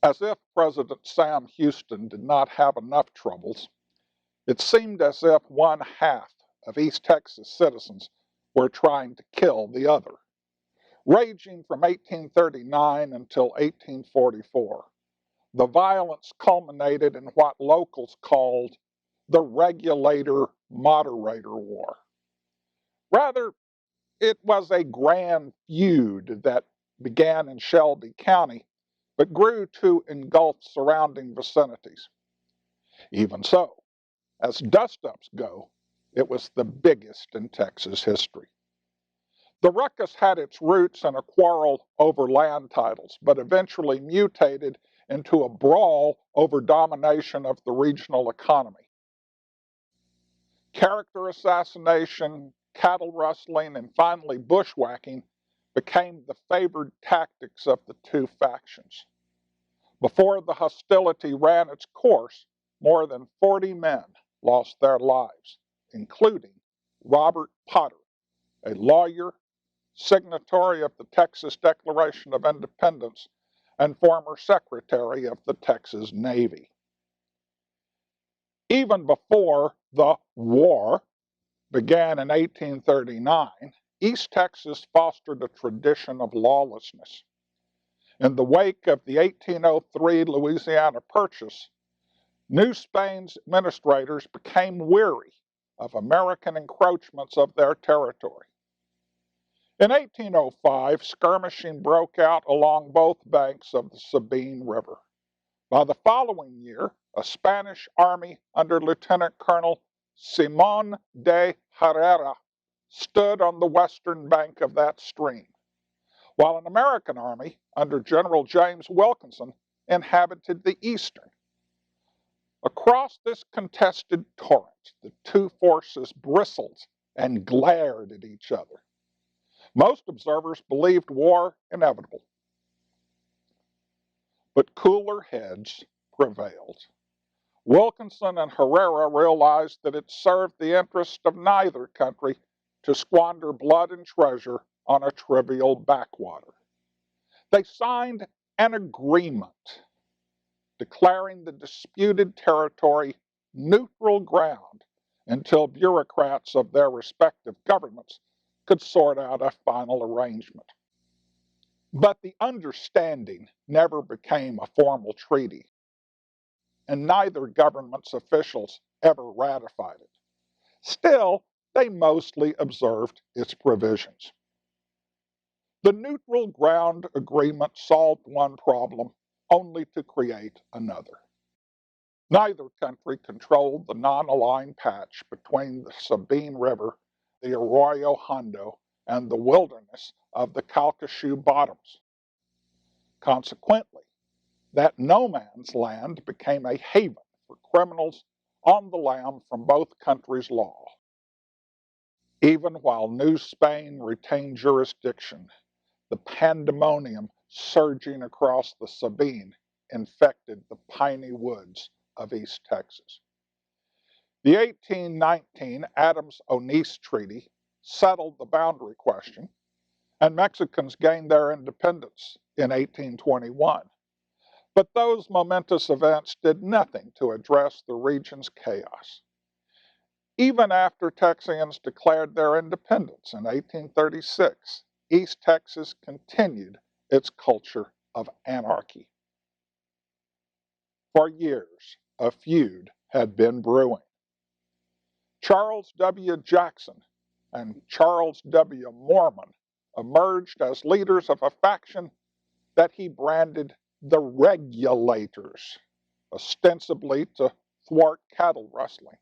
As if President Sam Houston did not have enough troubles, it seemed as if one half of East Texas citizens were trying to kill the other. Raging from 1839 until 1844, the violence culminated in what locals called the Regulator-Moderator War. Rather, it was a grand feud that began in Shelby County, but grew to engulf surrounding vicinities. Even so, as dust-ups go, it was the biggest in Texas history. The ruckus had its roots in a quarrel over land titles, but eventually mutated into a brawl over domination of the regional economy. Character assassination, cattle rustling, and finally bushwhacking became the favored tactics of the two factions. Before the hostility ran its course, more than 40 men lost their lives, including Robert Potter, a lawyer, signatory of the Texas Declaration of Independence, and former Secretary of the Texas Navy. Even before the war began in 1839, East Texas fostered a tradition of lawlessness. In the wake of the 1803 Louisiana Purchase, New Spain's administrators became weary of American encroachments of their territory. In 1805, skirmishing broke out along both banks of the Sabine River. By the following year, a Spanish army under Lieutenant Colonel Simón de Herrera stood on the western bank of that stream, while an American army under General James Wilkinson inhabited the eastern. Across this contested torrent, the two forces bristled and glared at each other. Most observers believed war inevitable. But cooler heads prevailed. Wilkinson and Herrera realized that it served the interest of neither country to squander blood and treasure on a trivial backwater. They signed an agreement declaring the disputed territory neutral ground until bureaucrats of their respective governments could sort out a final arrangement. But the understanding never became a formal treaty, and neither government's officials ever ratified it. Still, they mostly observed its provisions. The neutral ground agreement solved one problem only to create another. Neither country controlled the non-aligned patch between the Sabine River, the Arroyo Hondo, and the wilderness of the Calcasieu Bottoms. Consequently, that no man's land became a haven for criminals on the lam from both countries' law. Even while New Spain retained jurisdiction, the pandemonium surging across the Sabine infected the piney woods of East Texas. The 1819 Adams-Onis Treaty settled the boundary question, and Mexicans gained their independence in 1821. But those momentous events did nothing to address the region's chaos. Even after Texians declared their independence in 1836, East Texas continued its culture of anarchy. For years, a feud had been brewing. Charles W. Jackson and Charles W. Moorman emerged as leaders of a faction that he branded the Regulators, ostensibly to thwart cattle rustling.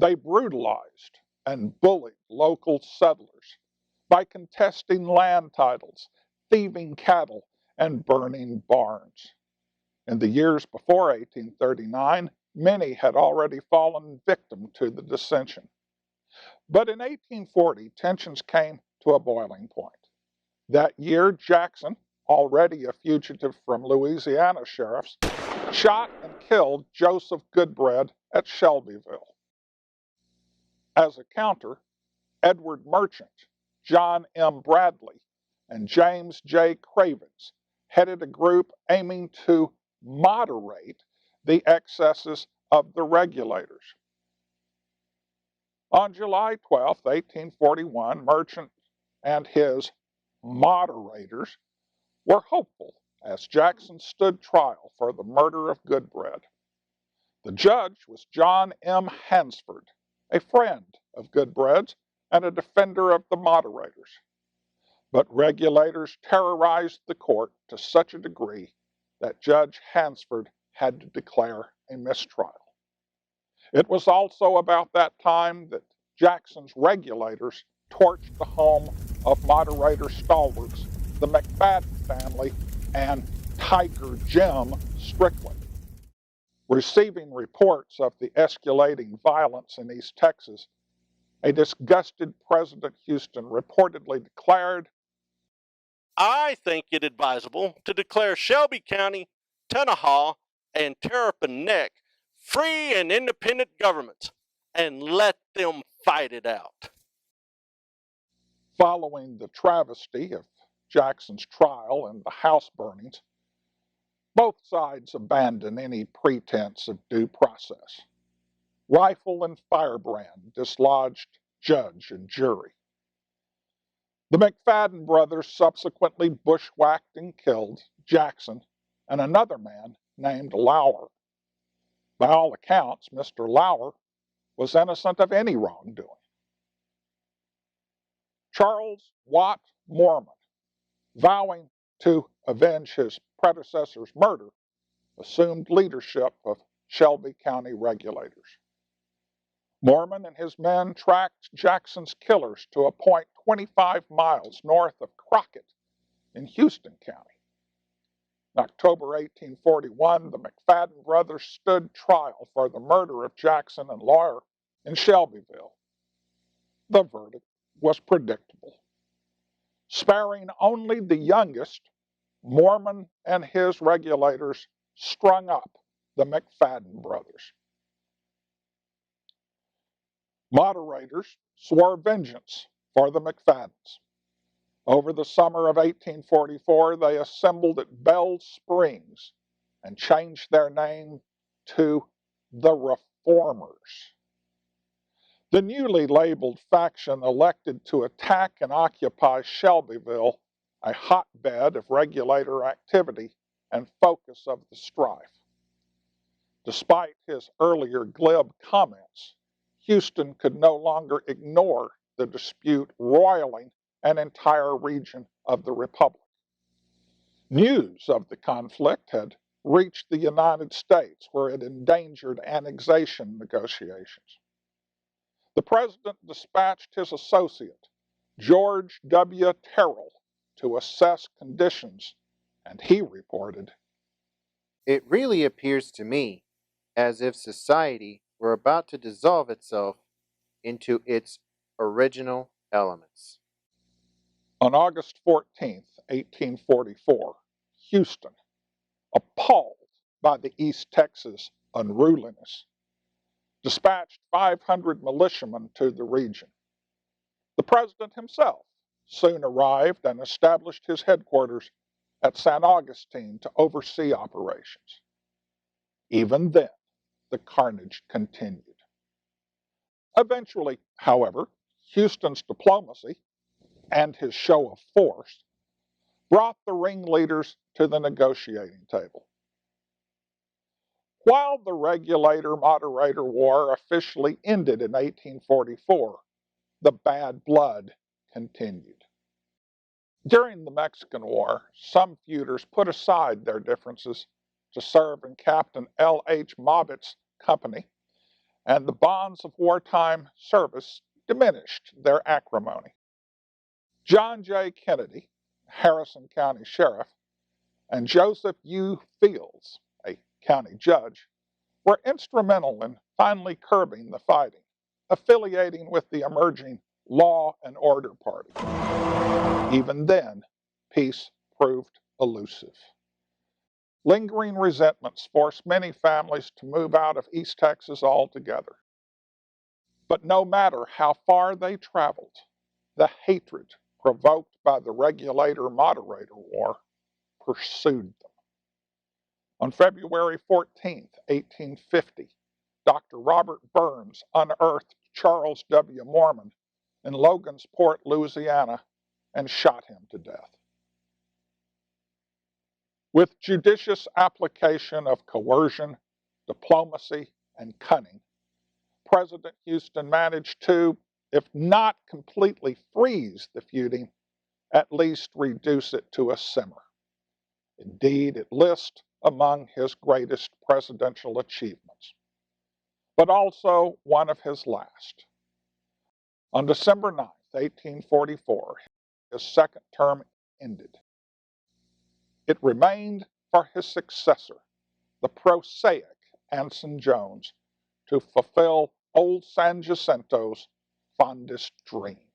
They brutalized and bullied local settlers by contesting land titles, thieving cattle, and burning barns. In the years before 1839, many had already fallen victim to the dissension. But in 1840, tensions came to a boiling point. That year, Jackson, already a fugitive from Louisiana sheriffs, shot and killed Joseph Goodbread at Shelbyville. As a counter, Edward Merchant, John M. Bradley, and James J. Cravens headed a group aiming to moderate the excesses of the regulators. On July 12, 1841, Merchant and his moderators were hopeful as Jackson stood trial for the murder of Goodbread. The judge was John M. Hansford, a friend of Goodbread's and a defender of the moderators. But regulators terrorized the court to such a degree that Judge Hansford had to declare a mistrial. It was also about that time that Jackson's regulators torched the home of moderator stalwarts, the McFadden family, and Tiger Jim Strickland. Receiving reports of the escalating violence in East Texas, a disgusted President Houston reportedly declared, I think it advisable to declare Shelby County, Tunahaw, and Terrapin Neck free and independent governments and let them fight it out. Following the travesty of Jackson's trial and the house burnings, both sides abandoned any pretense of due process. Rifle and firebrand dislodged judge and jury. The McFadden brothers subsequently bushwhacked and killed Jackson and another man named Lauer. By all accounts, Mr. Lauer was innocent of any wrongdoing. Charles Watt Mormon, vowing to avenge his predecessor's murder, assumed leadership of Shelby County regulators. Mormon and his men tracked Jackson's killers to a point 25 miles north of Crockett in Houston County. In October 1841, the McFadden brothers stood trial for the murder of Jackson and Lauer in Shelbyville. The verdict was predictable. Sparing only the youngest, Mormon and his regulators strung up the McFadden brothers. Moderators swore vengeance for the McFaddens. Over the summer of 1844, they assembled at Bell Springs and changed their name to the Reformers. The newly labeled faction elected to attack and occupy Shelbyville, a hotbed of regulator activity and focus of the strife. Despite his earlier glib comments, Houston could no longer ignore the dispute roiling an entire region of the Republic. News of the conflict had reached the United States, where it endangered annexation negotiations. The president dispatched his associate, George W. Terrell, to assess conditions, and he reported, "It really appears to me as if society were about to dissolve itself into its original elements." On August 14, 1844, Houston, appalled by the East Texas unruliness, dispatched 500 militiamen to the region. The president himself soon arrived and established his headquarters at San Augustine to oversee operations. Even then, the carnage continued. Eventually, however, Houston's diplomacy and his show of force brought the ringleaders to the negotiating table. While the Regulator-Moderator War officially ended in 1844, the bad blood continued. During the Mexican War, some feuders put aside their differences to serve in Captain L. H. Mobbett's company, and the bonds of wartime service diminished their acrimony. John J. Kennedy, Harrison County Sheriff, and Joseph U. Fields, a county judge, were instrumental in finally curbing the fighting, affiliating with the emerging Law and Order Party. Even then, peace proved elusive. Lingering resentments forced many families to move out of East Texas altogether. But no matter how far they traveled, the hatred provoked by the Regulator-Moderator War pursued them. On February 14, 1850, Dr. Robert Burns unearthed Charles W. Mormon in Logansport, Louisiana, and shot him to death. With judicious application of coercion, diplomacy, and cunning, President Houston managed to, if not completely freeze the feuding, at least reduce it to a simmer. Indeed, it lists among his greatest presidential achievements, but also one of his last. On December 9, 1844, his second term ended. It remained for his successor, the prosaic Anson Jones, to fulfill old San Jacinto's fondest dream.